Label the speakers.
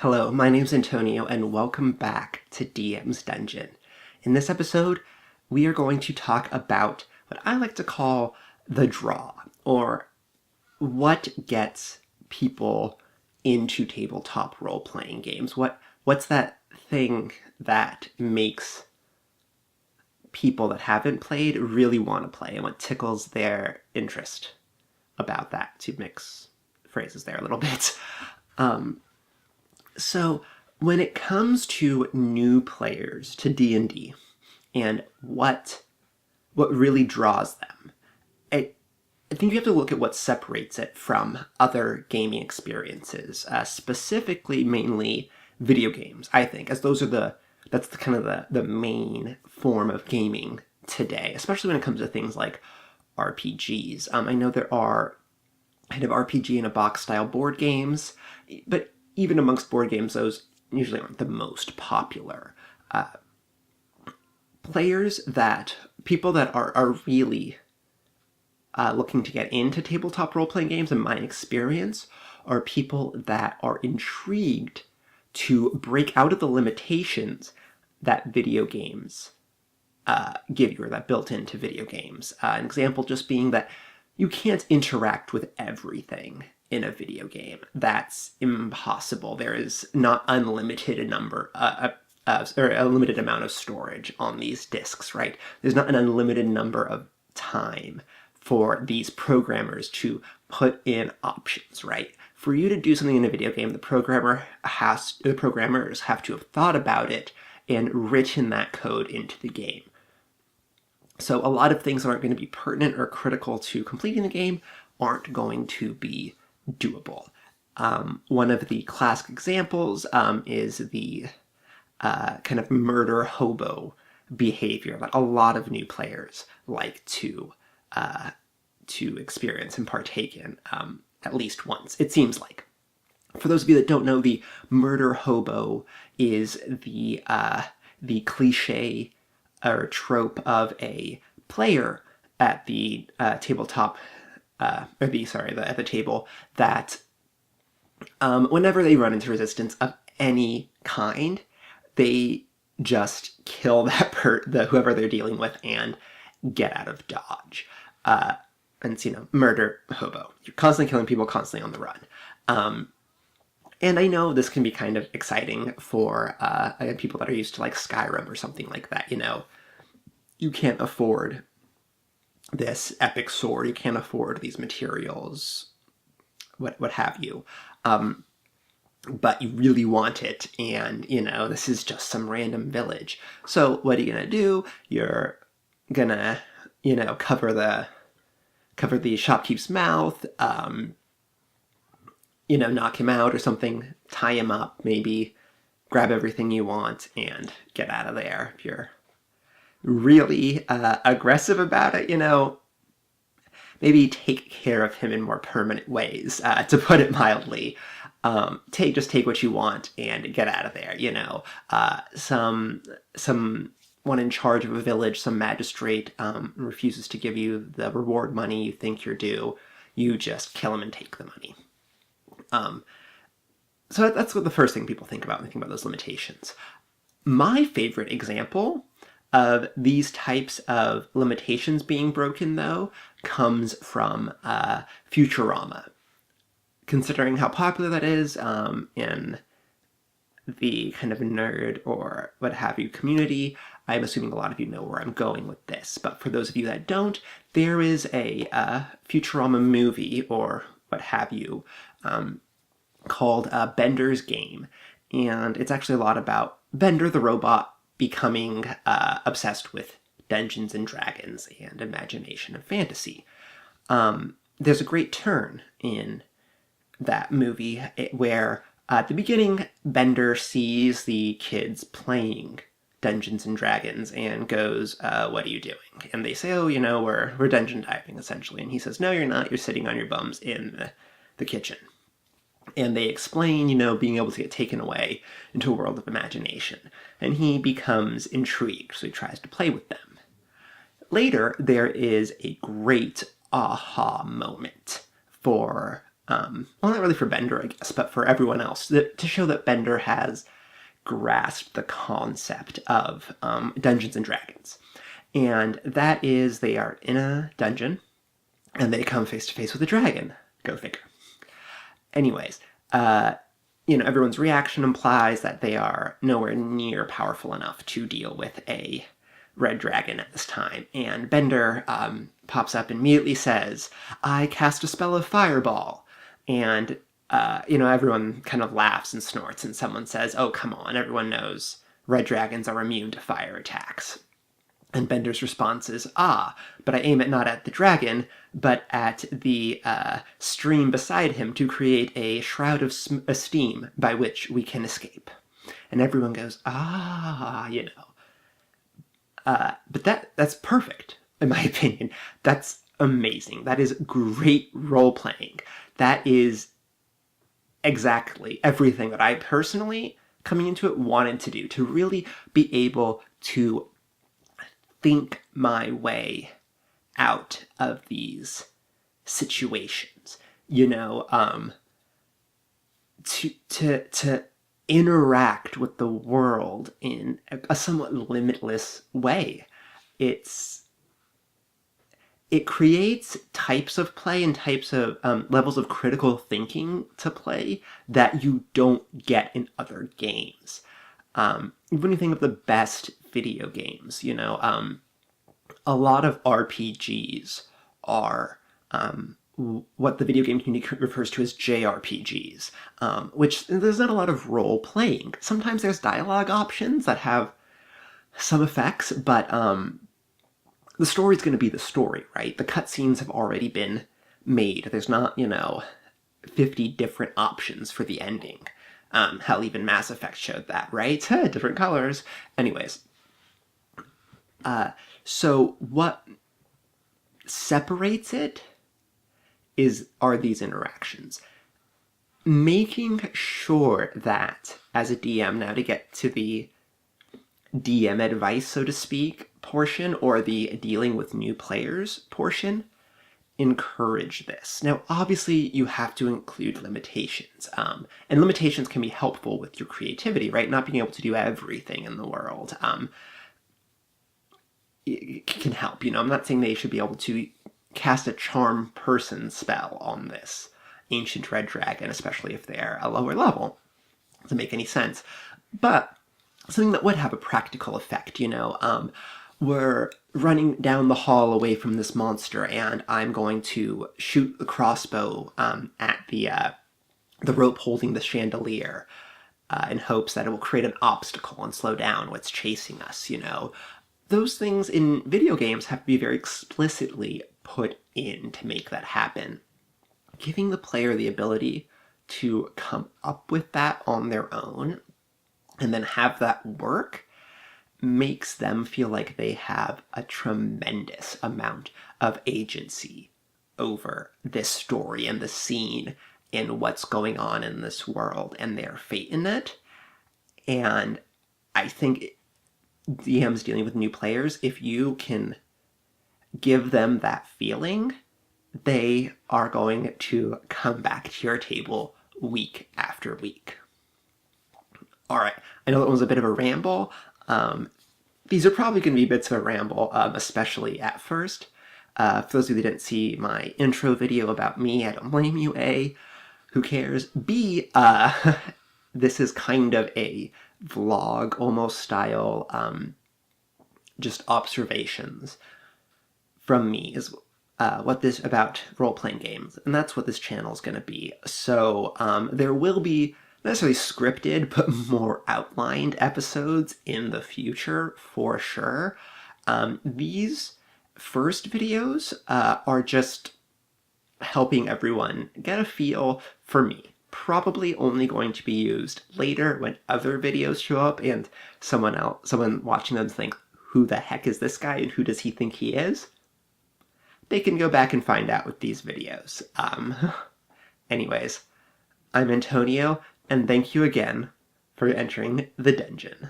Speaker 1: Hello, my name's Antonio, and welcome back to DM's Dungeon. In this episode, we are going to talk about what I like to call the draw, or what gets people into tabletop role-playing games. What's that thing that makes people that haven't played really want to play, and what tickles their interest about that, to mix phrases there a little bit. So when it comes to new players to D&D and what really draws them, I think you have to look at what separates it from other gaming experiences, specifically mainly video games, I think, as that's the kind of the main form of gaming today, especially when it comes to things like RPGs. I know there are kind of RPG in a box style board games, but even amongst board games, those usually aren't the most popular. People that are really looking to get into tabletop role-playing games, in my experience, are people that are intrigued to break out of the limitations that video games give you, or that built into video games. An example just being that you can't interact with everything in a video game. That's impossible. There is not unlimited or a limited amount of storage on these disks, right? There's not an unlimited number of time for these programmers to put in options, right? For you to do something in a video game, the programmers have to have thought about it and written that code into the game. So a lot of things that aren't going to be pertinent or critical to completing the game aren't going to be doable. One of the classic examples is the kind of murder hobo behavior that a lot of new players like to experience and partake in at least once, it seems like. For those of you that don't know, the murder hobo is the cliche or trope of a player at the tabletop, at the table, that whenever they run into resistance of any kind, they just kill whoever they're dealing with and get out of dodge. And it's, murder hobo. You're constantly killing people, constantly on the run. And I know this can be kind of exciting for people that are used to like Skyrim or something like that. You can't afford this epic sword, you can't afford these materials, what have you. But you really want it, and, this is just some random village. So what are you gonna do? You're gonna, cover the shopkeep's mouth, knock him out or something, tie him up, maybe grab everything you want, and get out of there. If you're really aggressive about it, maybe take care of him in more permanent ways, to put it mildly. Just take what you want and get out of there, someone in charge of a village, some magistrate, refuses to give you the reward money you think you're due, you just kill him and take the money. So that's what the first thing people think about when they think about those limitations. My favorite example of these types of limitations being broken, though, comes from Futurama. Considering how popular that is in the kind of nerd or what have you community, I'm assuming a lot of you know where I'm going with this. But for those of you that don't, there is a Futurama movie or what have you called Bender's Game. And it's actually a lot about Bender the robot becoming obsessed with Dungeons and Dragons and imagination and fantasy. There's a great turn in that movie where at the beginning, Bender sees the kids playing Dungeons and Dragons and goes, what are you doing? And they say, oh, we're dungeon diving, essentially. And he says, no, you're not. You're sitting on your bums in the kitchen. And they explain, being able to get taken away into a world of imagination. And he becomes intrigued, so he tries to play with them. Later, there is a great aha moment for well, not really for Bender, I guess, but for everyone else, to show that Bender has grasped the concept of Dungeons and Dragons. And that is, they are in a dungeon, and they come face to face with a dragon. Go figure. Anyways, everyone's reaction implies that they are nowhere near powerful enough to deal with a red dragon at this time. And Bender pops up and immediately says, "I cast a spell of fireball." And, everyone kind of laughs and snorts, and someone says, "Oh, come on, everyone knows red dragons are immune to fire attacks." And Bender's response is, but I aim it not at the dragon, but at the stream beside him to create a shroud of steam by which we can escape. And everyone goes, But that's perfect, in my opinion. That's amazing. That is great role-playing. That is exactly everything that I personally, coming into it, wanted to do, to really be able to think my way out of these situations, to interact with the world in a somewhat limitless way. It creates types of play and types of levels of critical thinking to play that you don't get in other games. When you think of the best video games, a lot of RPGs are what the video game community refers to as JRPGs, which there's not a lot of role-playing. Sometimes there's dialogue options that have some effects, but the story's going to be the story, right? The cutscenes have already been made. There's not, 50 different options for the ending. Hell, even Mass Effect showed that, right? Different colors. Anyways. So what separates it are these interactions. Making sure that, as a DM, now to get to the DM advice, so to speak, portion, or the dealing with new players portion, encourage this. Now, obviously, you have to include limitations, and limitations can be helpful with your creativity, right? Not being able to do everything in the world it can help. I'm not saying they should be able to cast a charm person spell on this ancient red dragon, especially if they're a lower level. Doesn't make any sense. But something that would have a practical effect, we're running down the hall away from this monster, and I'm going to shoot the crossbow at the rope holding the chandelier in hopes that it will create an obstacle and slow down what's chasing us, Those things in video games have to be very explicitly put in to make that happen. Giving the player the ability to come up with that on their own and then have that work makes them feel like they have a tremendous amount of agency over this story and the scene and what's going on in this world and their fate in it. And I think DMs dealing with new players, if you can give them that feeling, they are going to come back to your table week after week. All right, I know that was a bit of a ramble. These are probably going to be bits of a ramble, especially at first. For those of you that didn't see my intro video about me, I don't blame you, A, who cares? B, this is kind of a vlog almost style, just observations from me is what this about role-playing games, and that's what this channel is going to be. So there will be not necessarily scripted, but more outlined episodes in the future for sure. These first videos are just helping everyone get a feel for me. Probably only going to be used later when other videos show up and someone watching them think, who the heck is this guy and who does he think he is? They can go back and find out with these videos. Anyways, I'm Antonio, and thank you again for entering the dungeon.